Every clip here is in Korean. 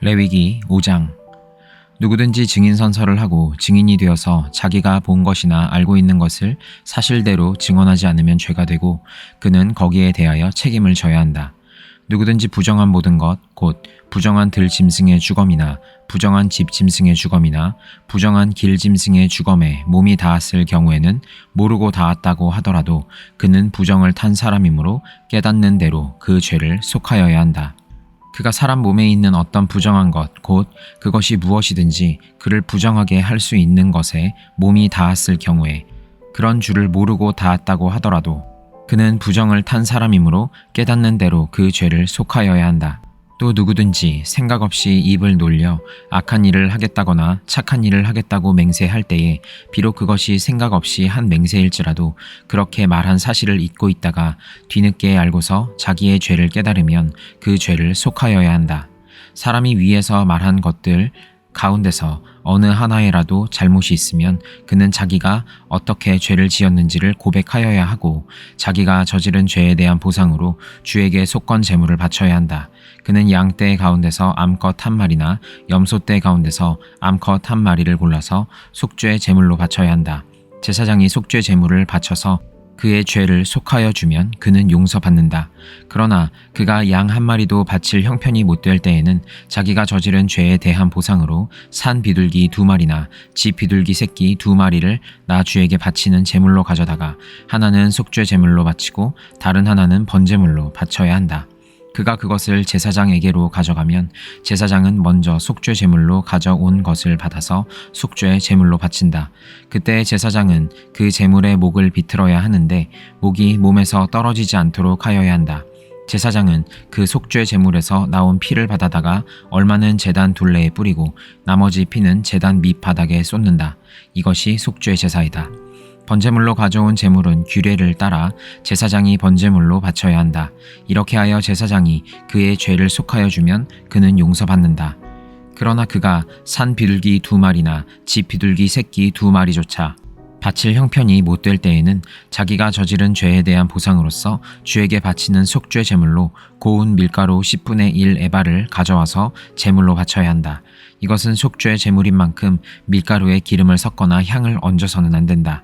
레위기 5장. 누구든지 증인 선서를 하고 증인이 되어서 자기가 본 것이나 알고 있는 것을 사실대로 증언하지 않으면 죄가 되고 그는 거기에 대하여 책임을 져야 한다. 누구든지 부정한 모든 것, 곧 부정한 들 짐승의 주검이나 부정한 집 짐승의 주검이나 부정한 길 짐승의 주검에 몸이 닿았을 경우에는 모르고 닿았다고 하더라도 그는 부정을 탄 사람이므로 깨닫는 대로 그 죄를 속하여야 한다. 그가 사람 몸에 있는 어떤 부정한 것, 곧 그것이 무엇이든지 그를 부정하게 할 수 있는 것에 몸이 닿았을 경우에 그런 주를 모르고 닿았다고 하더라도 그는 부정을 탄 사람이므로 깨닫는 대로 그 죄를 속하여야 한다. 또 누구든지 생각 없이 입을 놀려 악한 일을 하겠다거나 착한 일을 하겠다고 맹세할 때에 비록 그것이 생각 없이 한 맹세일지라도 그렇게 말한 사실을 잊고 있다가 뒤늦게 알고서 자기의 죄를 깨달으면 그 죄를 속하여야 한다. 사람이 위에서 말한 것들 가운데서 어느 하나에라도 잘못이 있으면 그는 자기가 어떻게 죄를 지었는지를 고백하여야 하고 자기가 저지른 죄에 대한 보상으로 주에게 속건 제물을 바쳐야 한다. 그는 양떼 가운데서 암컷 한 마리나 염소떼 가운데서 암컷 한 마리를 골라서 속죄 제물로 바쳐야 한다. 제사장이 속죄 제물을 바쳐서 그의 죄를 속하여 주면 그는 용서받는다. 그러나 그가 양 한 마리도 바칠 형편이 못될 때에는 자기가 저지른 죄에 대한 보상으로 산 비둘기 2마리나 집 비둘기 새끼 2마리를 나 주에게 바치는 제물로 가져다가 하나는 속죄 제물로 바치고 다른 하나는 번제물로 바쳐야 한다. 그가 그것을 제사장에게로 가져가면 제사장은 먼저 속죄 제물로 가져온 것을 받아서 속죄 제물로 바친다. 그때 제사장은 그 제물의 목을 비틀어야 하는데 목이 몸에서 떨어지지 않도록 하여야 한다. 제사장은 그 속죄 제물에서 나온 피를 받아다가 얼마는 제단 둘레에 뿌리고 나머지 피는 제단 밑바닥에 쏟는다. 이것이 속죄 제사이다. 번제물로 가져온 제물은 규례를 따라 제사장이 번제물로 바쳐야 한다. 이렇게 하여 제사장이 그의 죄를 속하여 주면 그는 용서받는다. 그러나 그가 산 비둘기 2마리나 집 비둘기 새끼 2마리조차 바칠 형편이 못될 때에는 자기가 저지른 죄에 대한 보상으로서 주에게 바치는 속죄 제물로 고운 밀가루 10분의 1 에바를 가져와서 제물로 바쳐야 한다. 이것은 속죄 제물인 만큼 밀가루에 기름을 섞거나 향을 얹어서는 안 된다.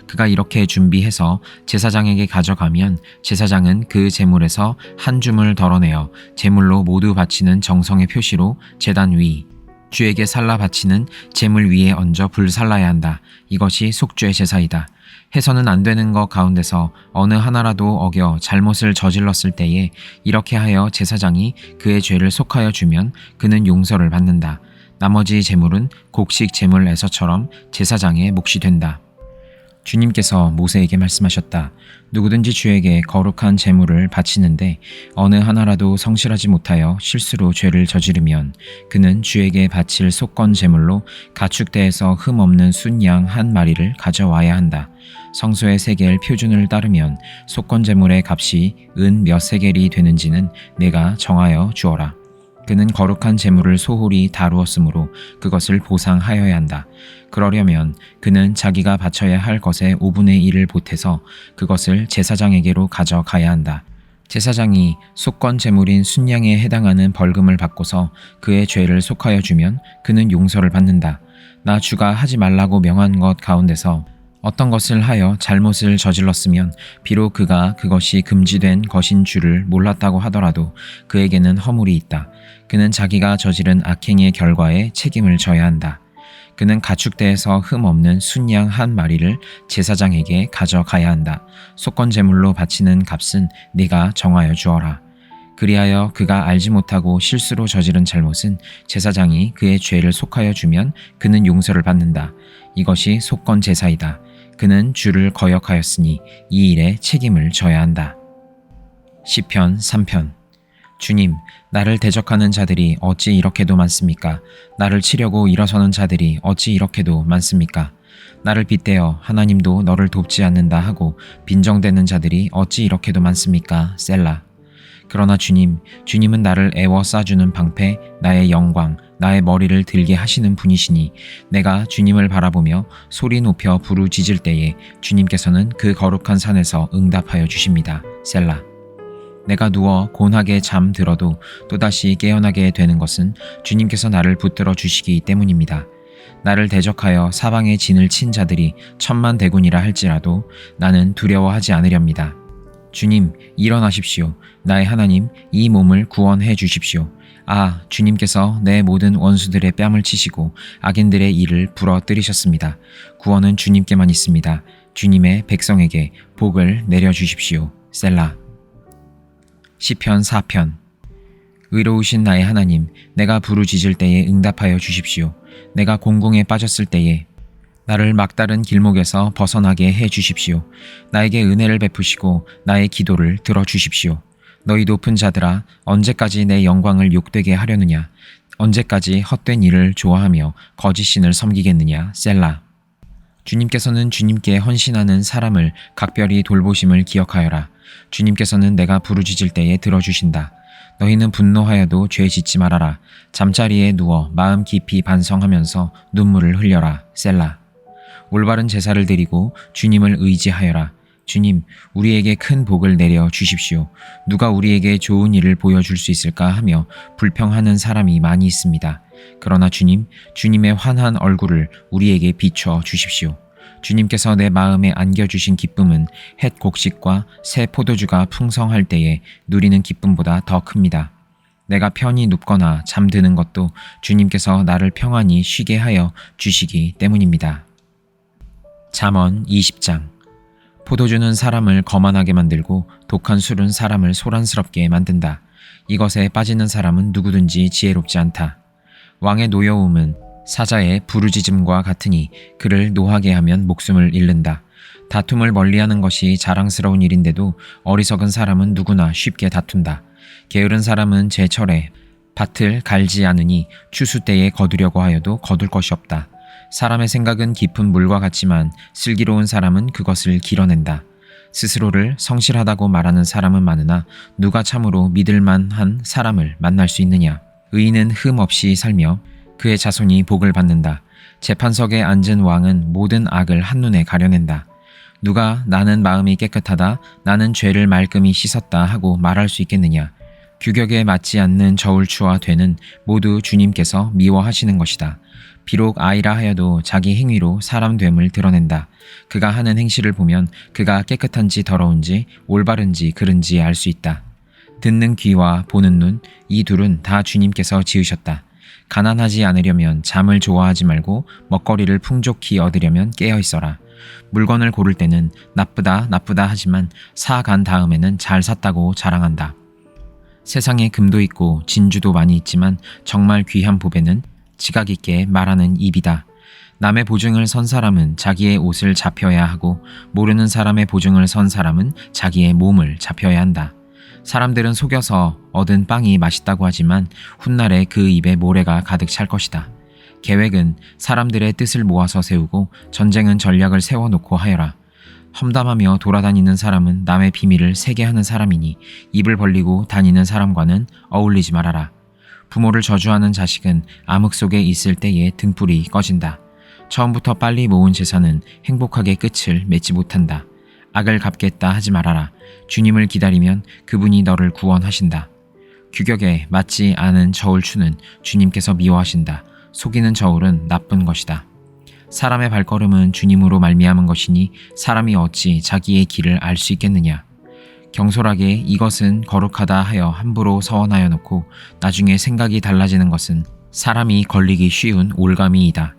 그가 이렇게 준비해서 제사장에게 가져가면 제사장은 그 제물에서 한 줌을 덜어내어 제물로 모두 바치는 정성의 표시로 제단 위 주에게 살라 바치는 제물 위에 얹어 불살라야 한다. 이것이 속죄 제사이다. 해서는 안 되는 것 가운데서 어느 하나라도 어겨 잘못을 저질렀을 때에 이렇게 하여 제사장이 그의 죄를 속하여 주면 그는 용서를 받는다. 나머지 제물은 곡식 제물에서처럼 제사장의 몫이 된다. 주님께서 모세에게 말씀하셨다. 누구든지 주에게 거룩한 제물을 바치는데 어느 하나라도 성실하지 못하여 실수로 죄를 저지르면 그는 주에게 바칠 속건 제물로 가축대에서 흠없는 순양 한 마리를 가져와야 한다. 성소의 세겔 표준을 따르면 속건 제물의 값이 은 몇 세겔이 되는지는 내가 정하여 주어라. 그는 거룩한 제물을 소홀히 다루었으므로 그것을 보상하여야 한다. 그러려면 그는 자기가 바쳐야 할 것의 5분의 1을 보태서 그것을 제사장에게로 가져가야 한다. 제사장이 속건 제물인 순양에 해당하는 벌금을 받고서 그의 죄를 속하여 주면 그는 용서를 받는다. 나 주가 하지 말라고 명한 것 가운데서 어떤 것을 하여 잘못을 저질렀으면 비록 그가 그것이 금지된 것인 줄을 몰랐다고 하더라도 그에게는 허물이 있다. 그는 자기가 저지른 악행의 결과에 책임을 져야 한다. 그는 가축대에서 흠없는 순양 한 마리를 제사장에게 가져가야 한다. 속건 제물로 바치는 값은 네가 정하여 주어라. 그리하여 그가 알지 못하고 실수로 저지른 잘못은 제사장이 그의 죄를 속하여 주면 그는 용서를 받는다. 이것이 속건 제사이다. 그는 주를 거역하였으니 이 일에 책임을 져야 한다. 시편 3편. 주님, 나를 대적하는 자들이 어찌 이렇게도 많습니까? 나를 치려고 일어서는 자들이 어찌 이렇게도 많습니까? 나를 빗대어 하나님도 너를 돕지 않는다 하고 빈정대는 자들이 어찌 이렇게도 많습니까? 셀라. 그러나 주님은 나를 애워싸주는 방패, 나의 영광, 나의 머리를 들게 하시는 분이시니 내가 주님을 바라보며 소리 높여 부르짖을 때에 주님께서는 그 거룩한 산에서 응답하여 주십니다. 셀라. 내가 누워 곤하게 잠들어도 또다시 깨어나게 되는 것은 주님께서 나를 붙들어 주시기 때문입니다. 나를 대적하여 사방에 진을 친 자들이 천만대군이라 할지라도 나는 두려워하지 않으렵니다. 주님, 일어나십시오. 나의 하나님, 이 몸을 구원해 주십시오. 아, 주님께서 내 모든 원수들의 뺨을 치시고 악인들의 이를 부러뜨리셨습니다. 구원은 주님께만 있습니다. 주님의 백성에게 복을 내려주십시오. 셀라. 시편 4편. 의로우신 나의 하나님, 내가 부르짖을 때에 응답하여 주십시오. 내가 공공에 빠졌을 때에 나를 막다른 길목에서 벗어나게 해 주십시오. 나에게 은혜를 베푸시고 나의 기도를 들어주십시오. 너희 높은 자들아, 언제까지 내 영광을 욕되게 하려느냐? 언제까지 헛된 일을 좋아하며 거짓신을 섬기겠느냐? 셀라. 주님께서는 주님께 헌신하는 사람을 각별히 돌보심을 기억하여라. 주님께서는 내가 부르짖을 때에 들어주신다. 너희는 분노하여도 죄 짓지 말아라. 잠자리에 누워 마음 깊이 반성하면서 눈물을 흘려라. 셀라. 올바른 제사를 드리고 주님을 의지하여라. 주님, 우리에게 큰 복을 내려 주십시오. 누가 우리에게 좋은 일을 보여줄 수 있을까 하며 불평하는 사람이 많이 있습니다. 그러나 주님, 주님의 환한 얼굴을 우리에게 비춰 주십시오. 주님께서 내 마음에 안겨주신 기쁨은 햇 곡식과 새 포도주가 풍성할 때에 누리는 기쁨보다 더 큽니다. 내가 편히 눕거나 잠드는 것도 주님께서 나를 평안히 쉬게 하여 주시기 때문입니다. 잠언 20장. 포도주는 사람을 거만하게 만들고 독한 술은 사람을 소란스럽게 만든다. 이것에 빠지는 사람은 누구든지 지혜롭지 않다. 왕의 노여움은 사자의 부르짖음과 같으니 그를 노하게 하면 목숨을 잃는다. 다툼을 멀리하는 것이 자랑스러운 일인데도 어리석은 사람은 누구나 쉽게 다툰다. 게으른 사람은 제철에 밭을 갈지 않으니 추수 때에 거두려고 하여도 거둘 것이 없다. 사람의 생각은 깊은 물과 같지만 슬기로운 사람은 그것을 길어낸다. 스스로를 성실하다고 말하는 사람은 많으나 누가 참으로 믿을만한 사람을 만날 수 있느냐? 의인은 흠 없이 살며 그의 자손이 복을 받는다. 재판석에 앉은 왕은 모든 악을 한눈에 가려낸다. 누가 나는 마음이 깨끗하다, 나는 죄를 말끔히 씻었다 하고 말할 수 있겠느냐? 규격에 맞지 않는 저울추와 되는 모두 주님께서 미워하시는 것이다. 비록 아이라 하여도 자기 행위로 사람됨을 드러낸다. 그가 하는 행실을 보면 그가 깨끗한지 더러운지 올바른지 그른지 알 수 있다. 듣는 귀와 보는 눈, 이 둘은 다 주님께서 지으셨다. 가난하지 않으려면 잠을 좋아하지 말고 먹거리를 풍족히 얻으려면 깨어 있어라. 물건을 고를 때는 나쁘다 하지만 사간 다음에는 잘 샀다고 자랑한다. 세상에 금도 있고 진주도 많이 있지만 정말 귀한 보배는 지각 있게 말하는 입이다. 남의 보증을 선 사람은 자기의 옷을 잡혀야 하고 모르는 사람의 보증을 선 사람은 자기의 몸을 잡혀야 한다. 사람들은 속여서 얻은 빵이 맛있다고 하지만 훗날에 그 입에 모래가 가득 찰 것이다. 계획은 사람들의 뜻을 모아서 세우고 전쟁은 전략을 세워놓고 하여라. 험담하며 돌아다니는 사람은 남의 비밀을 새게 하는 사람이니 입을 벌리고 다니는 사람과는 어울리지 말아라. 부모를 저주하는 자식은 암흑 속에 있을 때에 등불이 꺼진다. 처음부터 빨리 모은 재산은 행복하게 끝을 맺지 못한다. 악을 갚겠다 하지 말아라. 주님을 기다리면 그분이 너를 구원하신다. 규격에 맞지 않은 저울추는 주님께서 미워하신다. 속이는 저울은 나쁜 것이다. 사람의 발걸음은 주님으로 말미암은 것이니 사람이 어찌 자기의 길을 알 수 있겠느냐. 경솔하게 이것은 거룩하다 하여 함부로 서원하여 놓고 나중에 생각이 달라지는 것은 사람이 걸리기 쉬운 올가미이다.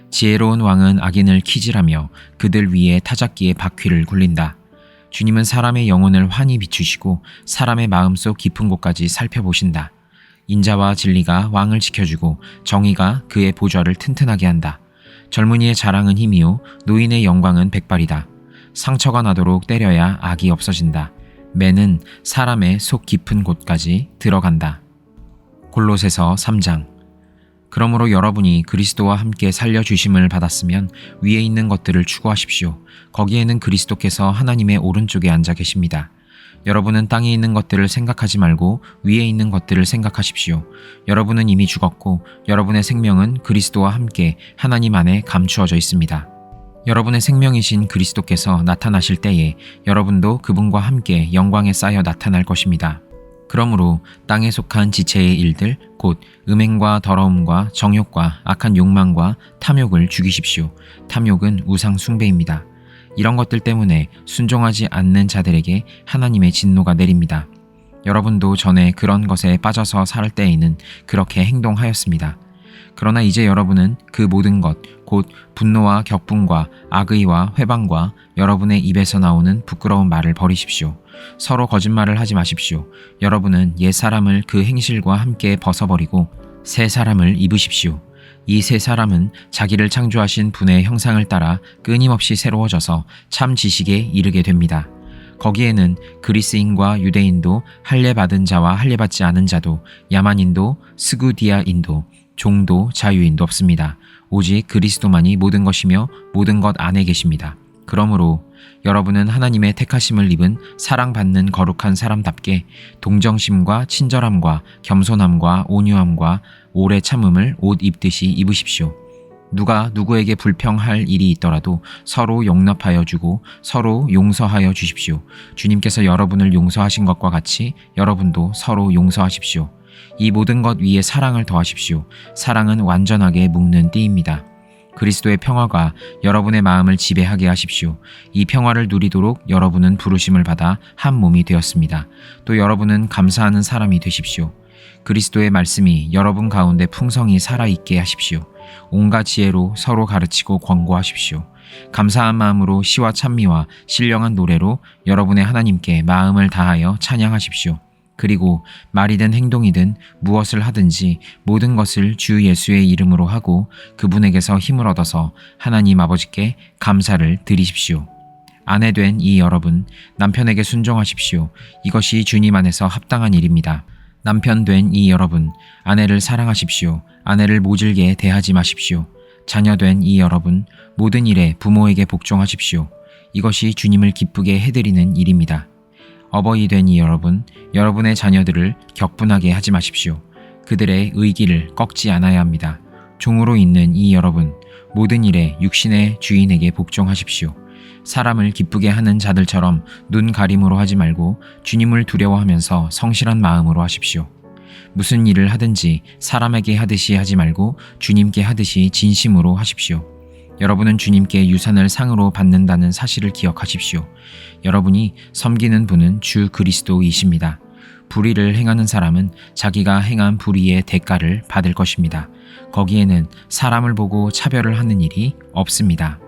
지혜로운 왕은 악인을 키질하며 그들 위에 타작기에 바퀴를 굴린다. 주님은 사람의 영혼을 환히 비추시고 사람의 마음속 깊은 곳까지 살펴보신다. 인자와 진리가 왕을 지켜주고 정의가 그의 보좌를 튼튼하게 한다. 젊은이의 자랑은 힘이요 노인의 영광은 백발이다. 상처가 나도록 때려야 악이 없어진다. 매는 사람의 속 깊은 곳까지 들어간다. 골로새서 3장. 그러므로 여러분이 그리스도와 함께 살려주심을 받았으면 위에 있는 것들을 추구하십시오. 거기에는 그리스도께서 하나님의 오른쪽에 앉아 계십니다. 여러분은 땅에 있는 것들을 생각하지 말고 위에 있는 것들을 생각하십시오. 여러분은 이미 죽었고 여러분의 생명은 그리스도와 함께 하나님 안에 감추어져 있습니다. 여러분의 생명이신 그리스도께서 나타나실 때에 여러분도 그분과 함께 영광에 쌓여 나타날 것입니다. 그러므로 땅에 속한 지체의 일들, 곧 음행과 더러움과 정욕과 악한 욕망과 탐욕을 죽이십시오. 탐욕은 우상 숭배입니다. 이런 것들 때문에 순종하지 않는 자들에게 하나님의 진노가 내립니다. 여러분도 전에 그런 것에 빠져서 살 때에는 그렇게 행동하였습니다. 그러나 이제 여러분은 그 모든 것, 곧 분노와 격분과 악의와 회방과 여러분의 입에서 나오는 부끄러운 말을 버리십시오. 서로 거짓말을 하지 마십시오. 여러분은 옛 사람을 그 행실과 함께 벗어버리고 새 사람을 입으십시오. 이 새 사람은 자기를 창조하신 분의 형상을 따라 끊임없이 새로워져서 참 지식에 이르게 됩니다. 거기에는 그리스인과 유대인도 할례받은 자와 할례받지 않은 자도 야만인도 스구디아인도 종도 자유인도 없습니다. 오직 그리스도만이 모든 것이며 모든 것 안에 계십니다. 그러므로 여러분은 하나님의 택하심을 입은 사랑받는 거룩한 사람답게 동정심과 친절함과 겸손함과 온유함과 오래 참음을 옷 입듯이 입으십시오. 누가 누구에게 불평할 일이 있더라도 서로 용납하여 주고 서로 용서하여 주십시오. 주님께서 여러분을 용서하신 것과 같이 여러분도 서로 용서하십시오. 이 모든 것 위에 사랑을 더하십시오. 사랑은 완전하게 묶는 띠입니다. 그리스도의 평화가 여러분의 마음을 지배하게 하십시오. 이 평화를 누리도록 여러분은 부르심을 받아 한 몸이 되었습니다. 또 여러분은 감사하는 사람이 되십시오. 그리스도의 말씀이 여러분 가운데 풍성히 살아있게 하십시오. 온갖 지혜로 서로 가르치고 권고하십시오. 감사한 마음으로 시와 찬미와 신령한 노래로 여러분의 하나님께 마음을 다하여 찬양하십시오. 그리고 말이든 행동이든 무엇을 하든지 모든 것을 주 예수의 이름으로 하고 그분에게서 힘을 얻어서 하나님 아버지께 감사를 드리십시오. 아내 된 이 여러분, 남편에게 순종하십시오. 이것이 주님 안에서 합당한 일입니다. 남편 된 이 여러분, 아내를 사랑하십시오. 아내를 모질게 대하지 마십시오. 자녀 된 이 여러분, 모든 일에 부모에게 복종하십시오. 이것이 주님을 기쁘게 해드리는 일입니다. 어버이 된 이 여러분, 여러분의 자녀들을 격분하게 하지 마십시오. 그들의 의기를 꺾지 않아야 합니다. 종으로 있는 이 여러분, 모든 일에 육신의 주인에게 복종하십시오. 사람을 기쁘게 하는 자들처럼 눈 가림으로 하지 말고 주님을 두려워하면서 성실한 마음으로 하십시오. 무슨 일을 하든지 사람에게 하듯이 하지 말고 주님께 하듯이 진심으로 하십시오. 여러분은 주님께 유산을 상으로 받는다는 사실을 기억하십시오. 여러분이 섬기는 분은 주 그리스도이십니다. 불의를 행하는 사람은 자기가 행한 불의의 대가를 받을 것입니다. 거기에는 사람을 보고 차별을 하는 일이 없습니다.